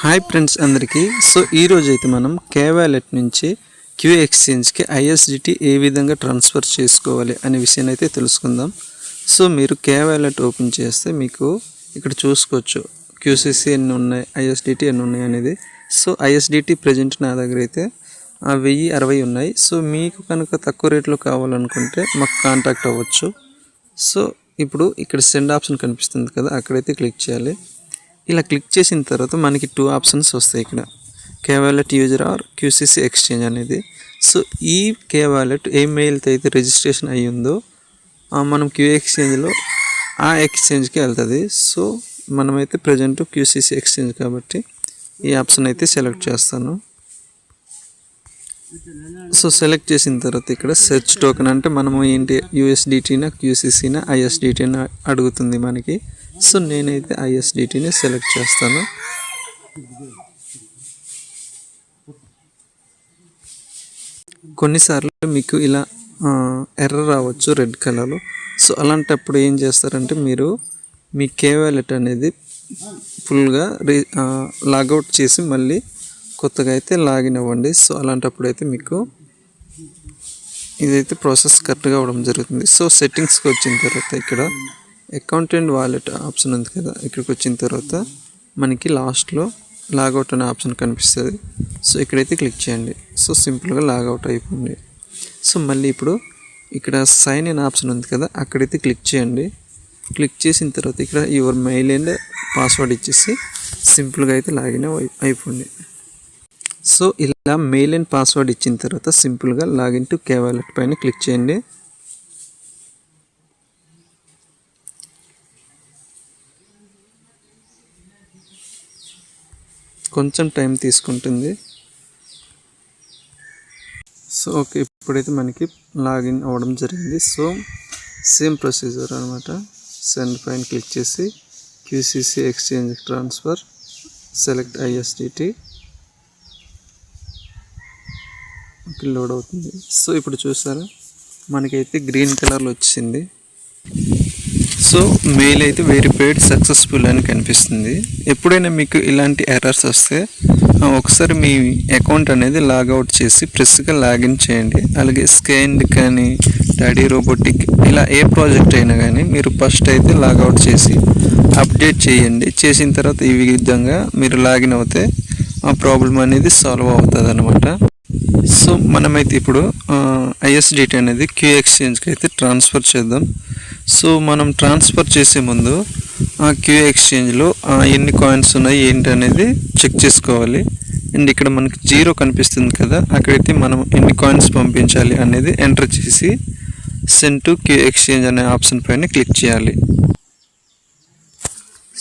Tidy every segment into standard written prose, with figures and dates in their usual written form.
Hi friends అందరికీ. So ఈరోజు అయితే మనం కేవాలెట్ నుంచి క్యూ ఎక్స్చేంజ్కి ఐఎస్డిటీ ఏ విధంగా ట్రాన్స్ఫర్ చేసుకోవాలి అనే విషయాన్ని అయితే తెలుసుకుందాం. సో మీరు కేవాలెట్ ఓపెన్ చేస్తే మీకు ఇక్కడ చూసుకోవచ్చు క్యూసీసీ ఎన్ని ఉన్నాయి, ఐఎస్డిటీ ఎన్ని ఉన్నాయి అనేది. సో ఐఎస్డిటీ ప్రజెంట్ నా దగ్గర అయితే 1060 ఉన్నాయి. సో మీకు కనుక తక్కువ రేట్లో కావాలనుకుంటే మాకు కాంటాక్ట్ అవ్వచ్చు. సో ఇప్పుడు ఇక్కడ సెండ్ ఆప్షన్ కనిపిస్తుంది కదా, అక్కడైతే క్లిక్ చేయాలి. ఇలా క్లిక్ చేసిన తర్వాత మనకి 2 ఆప్షన్స్ వస్తాయి ఇక్కడ, కేవాలెట్ యూజర్ ఆర్ క్యూసీసీ ఎక్స్చేంజ్ అనేది. సో ఈ కేవాలెట్ ఏ మెయిల్తో అయితే రిజిస్ట్రేషన్ అయ్యిందో మనం క్యూ ఎక్స్చేంజ్లో ఆ ఎక్స్చేంజ్కి వెళ్తుంది. సో మనమైతే ప్రజెంట్ క్యూసీసీ ఎక్స్చేంజ్ కాబట్టి ఈ ఆప్షన్ అయితే సెలెక్ట్ చేస్తాను. సో సెలెక్ట్ చేసిన తర్వాత ఇక్కడ సెర్చ్ టోకెన్ అంటే మనము ఏంటి యూఎస్డిటీనా క్యూసీసీనా ఐఎస్డిటీనా అడుగుతుంది మనకి. సో నేనైతే ఐఎస్డిటీని సెలెక్ట్ చేస్తాను. కొన్నిసార్లు మీకు ఇలా ఎర్రర్ రావచ్చు రెడ్ కలర్లో. సో అలాంటప్పుడు ఏం చేస్తారంటే మీరు మీ కేవాలెట్ అనేది ఫుల్గా లాగౌట్ చేసి మళ్ళీ కొత్తగా అయితే లాగిన్ అవ్వండి. సో అలాంటప్పుడు అయితే మీకు ఇదైతే ప్రాసెస్ కరెక్ట్గా అవ్వడం జరుగుతుంది. సో సెట్టింగ్స్కి వచ్చిన తర్వాత ఇక్కడ అకౌంట్ అండ్ వాలెట్ ఆప్షన్ ఉంది కదా, ఇక్కడికి వచ్చిన తర్వాత మనకి లాస్ట్లో లాగౌట్ అనే ఆప్షన్ కనిపిస్తుంది. సో ఇక్కడైతే క్లిక్ చేయండి. సో సింపుల్గా లాగౌట్ అయిపోయింది. సో మళ్ళీ ఇప్పుడు ఇక్కడ సైన్ ఇన్ ఆప్షన్ ఉంది కదా, అక్కడైతే క్లిక్ చేయండి. క్లిక్ చేసిన తర్వాత ఇక్కడ యువర్ మెయిల్ అండ్ పాస్వర్డ్ ఇచ్చేసి సింపుల్గా అయితే లాగిన్ అయిపోయింది. సో ఇలా మెయిల్ అండ్ పాస్వర్డ్ ఇచ్చిన తర్వాత సింపుల్గా లాగిన్ టు కేవాలెట్ పైన క్లిక్ చేయండి. కొంచెం టైం తీసుకుంటుంది. సో ఓకే, ఇప్పుడైతే మనకి లాగిన్ అవ్వడం జరిగింది. సో సేమ్ ప్రొసీజర్ అనమాట. సెండ్ పైన క్లిక్ చేసి QCC exchange transfer, select ISDT, load అవుతుంది. సో ఇప్పుడు చూసారా మనకైతే గ్రీన్ కలర్లో వచ్చింది. సో మెయిల్ అయితే వెరిఫైడ్ సక్సెస్ఫుల్ అని కనిపిస్తుంది. ఎప్పుడైనా మీకు ఇలాంటి ఎర్రర్స్ వస్తే ఒకసారి మీ అకౌంట్ అనేది లాగౌట్ చేసి ప్రెస్గా లాగిన్ చేయండి. అలాగే స్కాన్ కానీ డాడీ రోబోటిక్ ఇలా ఏ ప్రాజెక్ట్ అయినా కానీ మీరు ఫస్ట్ అయితే లాగౌట్ చేసి అప్డేట్ చేయండి. చేసిన తర్వాత ఈ విధంగా మీరు లాగిన్ అవుతే ఆ ప్రాబ్లం అనేది సాల్వ్ అవుతుంది అన్నమాట. సో మనమైతే ఇప్పుడు ఐఎస్డిటీ అనేది క్యూ ఎక్స్చేంజ్కి అయితే ట్రాన్స్ఫర్ చేద్దాం. సో మనం ట్రాన్స్ఫర్ చేసే ముందు ఆ క్యూ ఎక్స్చేంజ్లో ఎన్ని కాయిన్స్ ఉన్నాయి ఏంటి అనేది చెక్ చేసుకోవాలి. అండ్ ఇక్కడ మనకి 0 కనిపిస్తుంది కదా, అక్కడైతే మనం ఎన్ని కాయిన్స్ పంపించాలి అనేది ఎంటర్ చేసి సెండ్ టు క్యూ ఎక్స్చేంజ్ అనే ఆప్షన్ పైన క్లిక్ చేయాలి.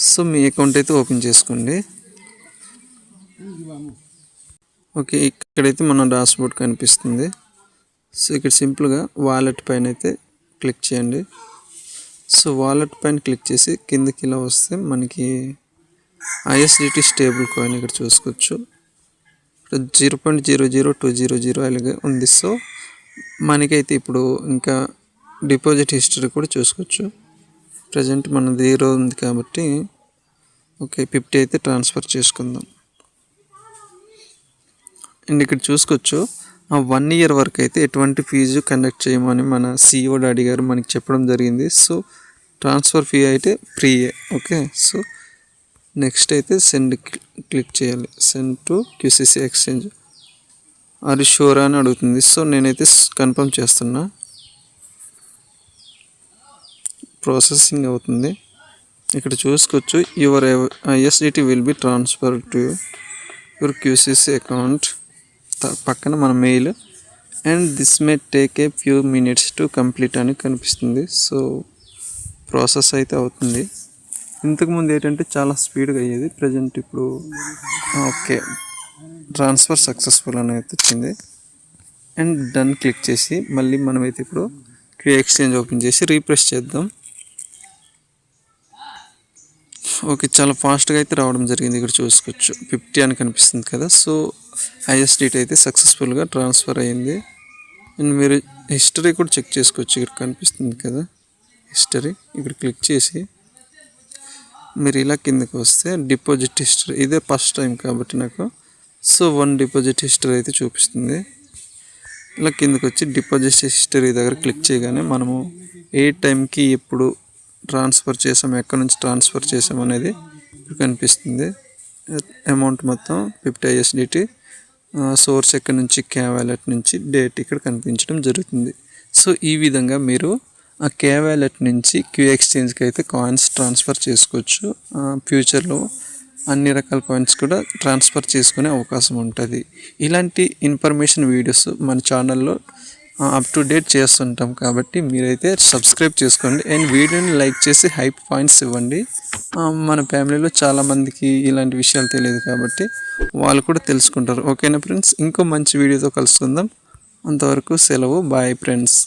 సో మీ అకౌంట్ అయితే ఓపెన్ చేసుకోండి. ఓకే, ఇక్కడైతే మన డాష్బోర్డ్ కనిపిస్తుంది. సో ఇక్కడ సింపుల్గా వాలెట్ పైన అయితే క్లిక్ చేయండి. సో వాలెట్ పైన క్లిక్ చేసి కిందకి ఇలా వస్తే మనకి ఐఎస్డిటీ స్టేబుల్ కాయిన్ ఇక్కడ చూసుకోవచ్చు. ఇక్కడ 0.00200 అలాగే ఉంది. సో మనకైతే ఇప్పుడు ఇంకా డిపాజిట్ హిస్టరీ కూడా చూసుకోవచ్చు. ప్రజెంట్ మన 0 ఉంది కాబట్టి ఓకే 50 అయితే ట్రాన్స్ఫర్ చేసుకుందాం. అండ్ ఇక్కడ చూసుకోవచ్చు 1 ఇయర్ వరకు అయితే ఎటువంటి ఫీజు కండక్ట్ చేయమని మన CEO డాడీ గారు మనకి చెప్పడం జరిగింది. సో ట్రాన్స్ఫర్ ఫీ అయితే ఫ్రీయే. ఓకే, సో నెక్స్ట్ అయితే సెండ్ క్లిక్ చేయాలి. Send to QCC exchange are sure అని అడుగుతుంది. సో నేనైతే కన్ఫర్మ్ చేస్తున్నా. ప్రాసెసింగ్ అవుతుంది. ఇక్కడ చూసుకోవచ్చు your ISDT will be transfer to your QCC account, పక్కన మన male and this may take a few minutes to complete అని కనిపిస్తుంది. సో ప్రాసెస్ అయితే అవుతుంది. ఇంతకుముందు ఏంటంటే చాలా స్పీడ్గా అయ్యేది, ప్రజెంట్ ఇప్పుడు ఓకే ట్రాన్స్ఫర్ సక్సెస్ఫుల్ అని అయితే వచ్చింది. అండ్ డన్ క్లిక్ చేసి మళ్ళీ మనమైతే ఇప్పుడు క్యూ ఎక్స్చేంజ్ ఓపెన్ చేసి రీప్రెస్ చేద్దాం. ఓకే, చాలా ఫాస్ట్గా అయితే రావడం జరిగింది. ఇక్కడ చూసుకోవచ్చు 50 అని కనిపిస్తుంది కదా. సో ఐఎస్డిటీ అయితే సక్సెస్ఫుల్గా ట్రాన్స్ఫర్ అయ్యింది. అండ్ మీరు హిస్టరీ కూడా చెక్ చేసుకోవచ్చు. ఇక్కడ కనిపిస్తుంది కదా హిస్టరీ, ఇక్కడ క్లిక్ చేసి మీరు ఇలా కిందకి వస్తే డిపాజిట్ హిస్టరీ, ఇదే ఫస్ట్ టైం కాబట్టి నాకు, సో 1 డిపాజిట్ హిస్టరీ అయితే చూపిస్తుంది. ఇలా కిందకి వచ్చి డిపాజిట్ హిస్టరీ దగ్గర క్లిక్ చేయగానే మనము ఏ టైంకి ఎప్పుడు ట్రాన్స్ఫర్ చేసాం, ఎక్కడి నుంచి ట్రాన్స్ఫర్ చేసాం అనేది కనిపిస్తుంది. అమౌంట్ మొత్తం 50 USDT, సోర్స్ ఎక్కడి నుంచి, వాలెట్ నుంచి, డేట్ ఇక్కడ కనిపించడం జరుగుతుంది. సో ఈ విధంగా మీరు ఆ వాలెట్ నుంచి క్యూ ఎక్స్చేంజ్కి అయితే కాయిన్స్ ట్రాన్స్ఫర్ చేసుకోవచ్చు. ఫ్యూచర్లో అన్ని రకాల కాయిన్స్ కూడా ట్రాన్స్ఫర్ చేసుకునే అవకాశం ఉంటుంది. ఇలాంటి ఇన్ఫర్మేషన్ వీడియోస్ మన ఛానల్లో అప్ టు డేట్ చేస్తుంటాం కాబట్టి మీరైతే సబ్స్క్రైబ్ చేసుకోండి అండ్ వీడియోని లైక్ చేసి హైప్ పాయింట్స్ ఇవ్వండి. మన ఫ్యామిలీలో చాలామందికి ఇలాంటి విషయాలు తెలియదు కాబట్టి వాళ్ళు కూడా తెలుసుకుంటారు. ఓకేనా ఫ్రెండ్స్, ఇంకో మంచి వీడియోతో కలుసుకుందాం. అంతవరకు సెలవు, బాయ్ ఫ్రెండ్స్.